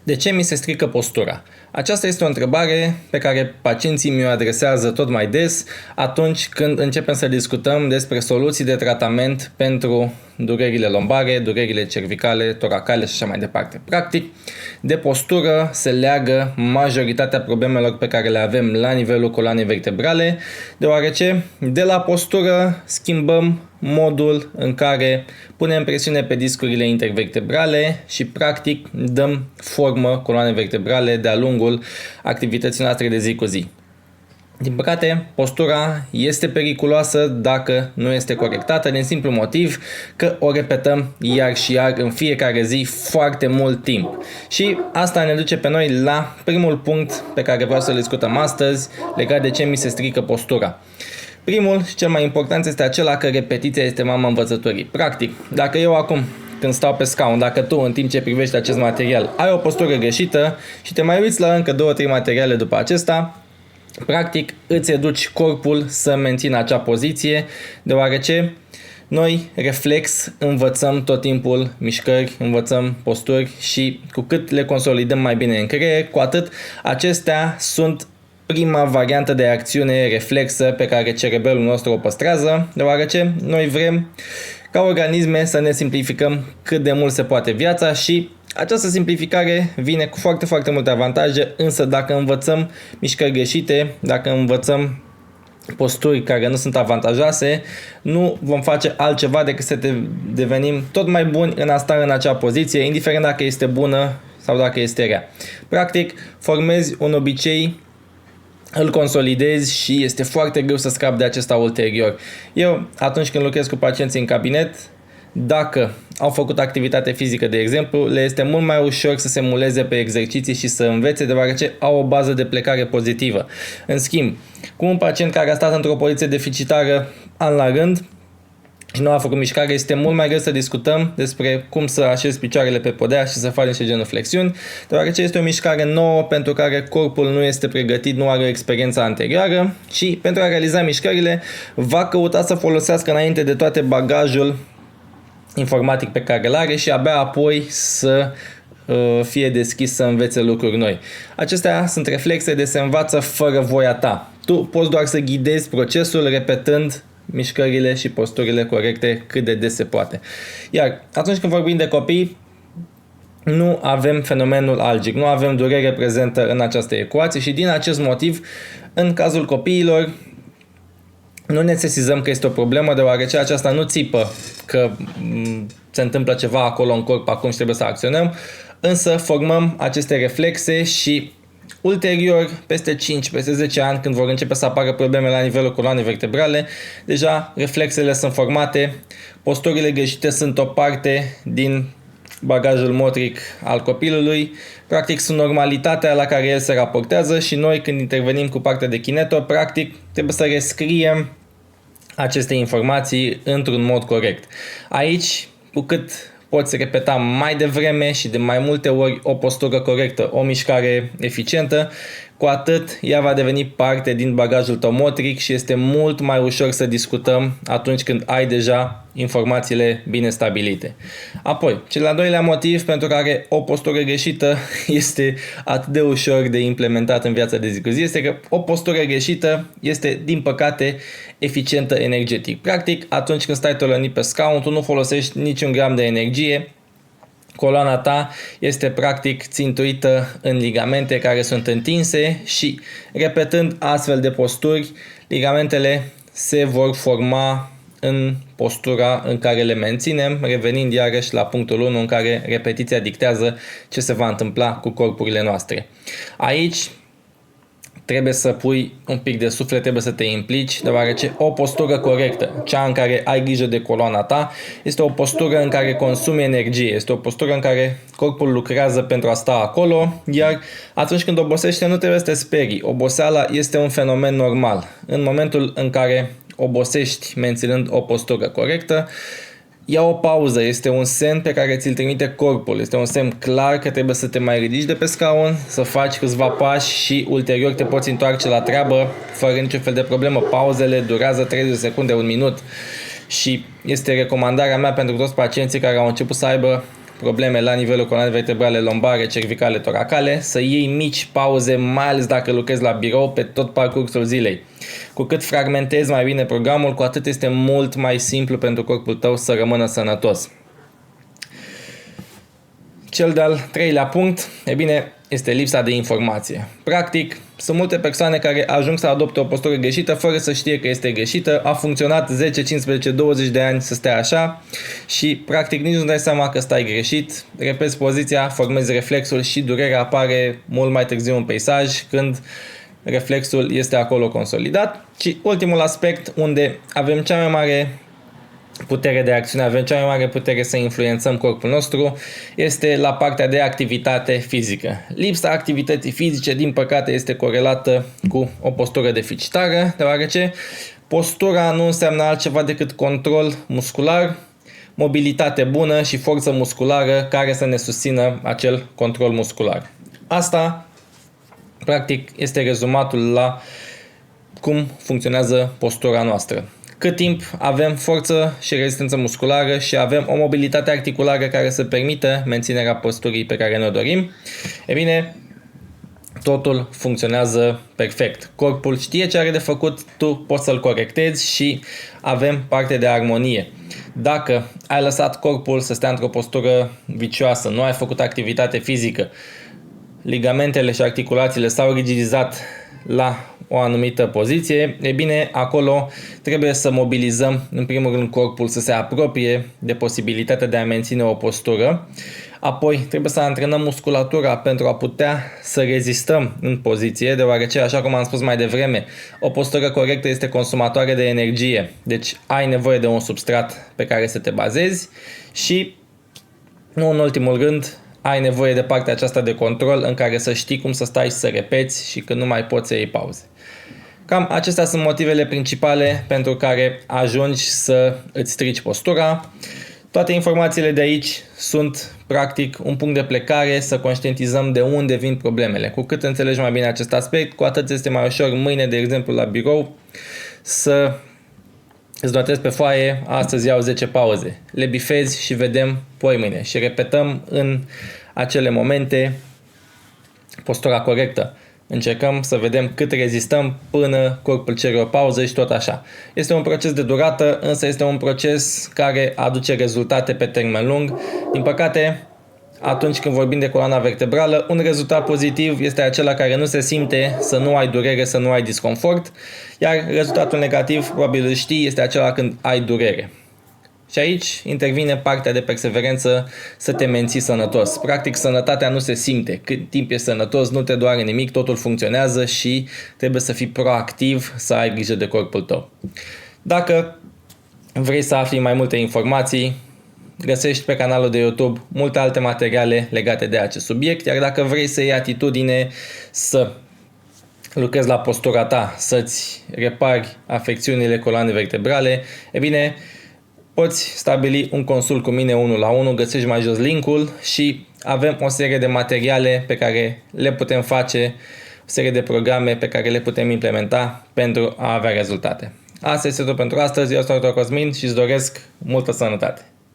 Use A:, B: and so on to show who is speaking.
A: De ce mi se strică postura? Aceasta este o întrebare pe care pacienții mi-o adresează tot mai des atunci când începem să discutăm despre soluții de tratament pentru durerile lombare, durerile cervicale, toracale și așa mai departe. Practic, de postură se leagă majoritatea problemelor pe care le avem la nivelul coloanei vertebrale, deoarece de la postură schimbăm modul în care punem presiune pe discurile intervertebrale și practic dăm formă coloanei vertebrale de-a lungul activității noastre de zi cu zi. Din păcate, postura este periculoasă dacă nu este corectată din simplu motiv că o repetăm iar și iar în fiecare zi foarte mult timp. Și asta ne duce pe noi la primul punct pe care vreau să-l discutăm astăzi legat de ce mi se strică postura. Primul și cel mai important este acela că repetiția este mama învățăturii. Practic, dacă eu acum când stau pe scaun, dacă tu în timp ce privești acest material ai o postură greșită și te mai uiți la încă 2-3 materiale după acesta, practic îți educi corpul să mențină acea poziție, deoarece noi, reflex, învățăm tot timpul mișcări, învățăm posturi și cu cât le consolidăm mai bine în creier, cu atât acestea sunt prima variantă de acțiune reflexă pe care cerebelul nostru o păstrează, deoarece noi vrem ca organisme să ne simplificăm cât de mult se poate viața și această simplificare vine cu foarte, foarte multe avantaje, însă dacă învățăm mișcări greșite, dacă învățăm posturi care nu sunt avantajoase, nu vom face altceva decât să devenim tot mai buni în a sta în acea poziție, indiferent dacă este bună sau dacă este rea. Practic, formezi un obicei, îl consolidezi și este foarte greu să scapi de acesta ulterior. Eu, atunci când lucrez cu pacienții în cabinet, dacă au făcut activitate fizică, de exemplu, le este mult mai ușor să se muleze pe exerciții și să învețe, deoarece au o bază de plecare pozitivă. În schimb, cu un pacient care a stat într-o poziție deficitară an la rând și nu a făcut mișcare, este mult mai greu să discutăm despre cum să așezi picioarele pe podea și să faci niște genuflexiuni, deoarece este o mișcare nouă pentru care corpul nu este pregătit, nu are o experiență anterioară și pentru a realiza mișcările va căuta să folosească înainte de toate bagajul informatic pe care îl are și abia apoi să fie deschis să învețe lucruri noi. Acestea sunt reflexe de se învață fără voia ta. Tu poți doar să ghidezi procesul repetând mișcările și posturile corecte cât de des se poate. Iar atunci când vorbim de copii, nu avem fenomenul algic, nu avem durere prezentă în această ecuație și din acest motiv, în cazul copiilor, nu ne sesizăm că este o problemă, deoarece aceasta nu țipă că se întâmplă ceva acolo în corp acum și trebuie să acționăm, însă formăm aceste reflexe și ulterior, peste 5, peste 10 ani, când vor începe să apară probleme la nivelul coloanei vertebrale, deja reflexele sunt formate, posturile greșite sunt o parte din bagajul motric al copilului, practic sunt normalitatea la care el se raportează și noi când intervenim cu partea de kineto, practic trebuie să rescriem aceste informații într-un mod corect. Aici, cu cât poți repeta mai devreme și de mai multe ori o postură corectă, o mișcare eficientă, cu atât ea va deveni parte din bagajul tău motric și este mult mai ușor să discutăm atunci când ai deja informațiile bine stabilite. Apoi, cel al doilea motiv pentru care o postură greșită este atât de ușor de implementat în viața de zi cu zi este că o postură greșită este, din păcate, eficientă energetic. Practic, atunci când stai tolănit pe scaun, tu nu folosești niciun gram de energie. Coloana ta este practic țintuită în ligamente care sunt întinse și repetând astfel de posturi, ligamentele se vor forma în postura în care le menținem, revenind iarăși la punctul 1 în care repetiția dictează ce se va întâmpla cu corpurile noastre. Aici trebuie să pui un pic de suflet, trebuie să te implici, deoarece o postură corectă, cea în care ai grijă de coloana ta, este o postură în care consumi energie, este o postură în care corpul lucrează pentru a sta acolo, iar atunci când obosește nu trebuie să te sperii. Oboseala este un fenomen normal. În momentul în care obosești menținând o postură corectă, ia o pauză, este un semn pe care ți-l trimite corpul, este un semn clar că trebuie să te mai ridici de pe scaun, să faci câțiva pași și ulterior te poți întoarce la treabă fără niciun fel de problemă. Pauzele durează 30 de secunde, un minut și este recomandarea mea pentru toți pacienții care au început să aibă probleme la nivelul coloanei vertebrale lombare, cervicale, toracale, să iei mici pauze, mai ales dacă lucrezi la birou pe tot parcursul zilei. Cu cât fragmentezi mai bine programul, cu atât este mult mai simplu pentru corpul tău să rămână sănătos. Cel de-al treilea punct, este lipsa de informație. Practic, sunt multe persoane care ajung să adopte o postură greșită fără să știe că este greșită. A funcționat 10, 15, 20 de ani să stea așa și practic nici nu dai seama că stai greșit. Repezi poziția, formezi reflexul și durerea apare mult mai târziu în peisaj când reflexul este acolo consolidat. Și ultimul aspect unde avem cea mai mare putere de acțiune, avem cea mai mare putere să influențăm corpul nostru, este la partea de activitate fizică. Lipsa activității fizice, din păcate, este corelată cu o postură deficitară, deoarece postura nu înseamnă altceva decât control muscular, mobilitate bună și forță musculară care să ne susțină acel control muscular. Asta, practic, este rezumatul la cum funcționează postura noastră. Cât timp avem forță și rezistență musculară și avem o mobilitate articulară care să permită menținerea posturii pe care ne-o dorim, totul funcționează perfect. Corpul știe ce are de făcut, tu poți să-l corectezi și avem parte de armonie. Dacă ai lăsat corpul să stea într-o postură vicioasă, nu ai făcut activitate fizică, ligamentele și articulațiile s-au rigidizat la o anumită poziție, acolo trebuie să mobilizăm în primul rând corpul să se apropie de posibilitatea de a menține o postură. Apoi trebuie să antrenăm musculatura pentru a putea să rezistăm în poziție, deoarece, așa cum am spus mai devreme, o postură corectă este consumatoare de energie. Deci ai nevoie de un substrat pe care să te bazezi și, nu în ultimul rând, ai nevoie de partea aceasta de control în care să știi cum să stai și să repeți și când nu mai poți să iei pauze. Cam acestea sunt motivele principale pentru care ajungi să îți strici postura. Toate informațiile de aici sunt practic un punct de plecare să conștientizăm de unde vin problemele. Cu cât înțelegi mai bine acest aspect, cu atât este mai ușor mâine, de exemplu, la birou, să îți notezi pe foaie, astăzi iau 10 pauze, le bifezi și vedem poimâine și repetăm în acele momente postura corectă. Încercăm să vedem cât rezistăm până corpul cere o pauză și tot așa. Este un proces de durată, însă este un proces care aduce rezultate pe termen lung. Din păcate, atunci când vorbim de coloana vertebrală, un rezultat pozitiv este acela care nu se simte, să nu ai durere, să nu ai disconfort, iar rezultatul negativ, probabil îl știi, este acela când ai durere. Și aici intervine partea de perseverență să te menții sănătos. Practic, sănătatea nu se simte. Cât timp ești sănătos, nu te doare nimic, totul funcționează și trebuie să fii proactiv, să ai grijă de corpul tău. Dacă vrei să afli mai multe informații, găsești pe canalul de YouTube multe alte materiale legate de acest subiect, iar dacă vrei să iei atitudine să lucrezi la postura ta, să-ți repari afecțiunile coloanei vertebrale, poți stabili un consult cu mine 1 la 1, găsești mai jos linkul și avem o serie de materiale pe care le putem face, o serie de programe pe care le putem implementa pentru a avea rezultate. Asta este tot pentru astăzi, eu sunt Dr. Cosmin și îți doresc multă sănătate!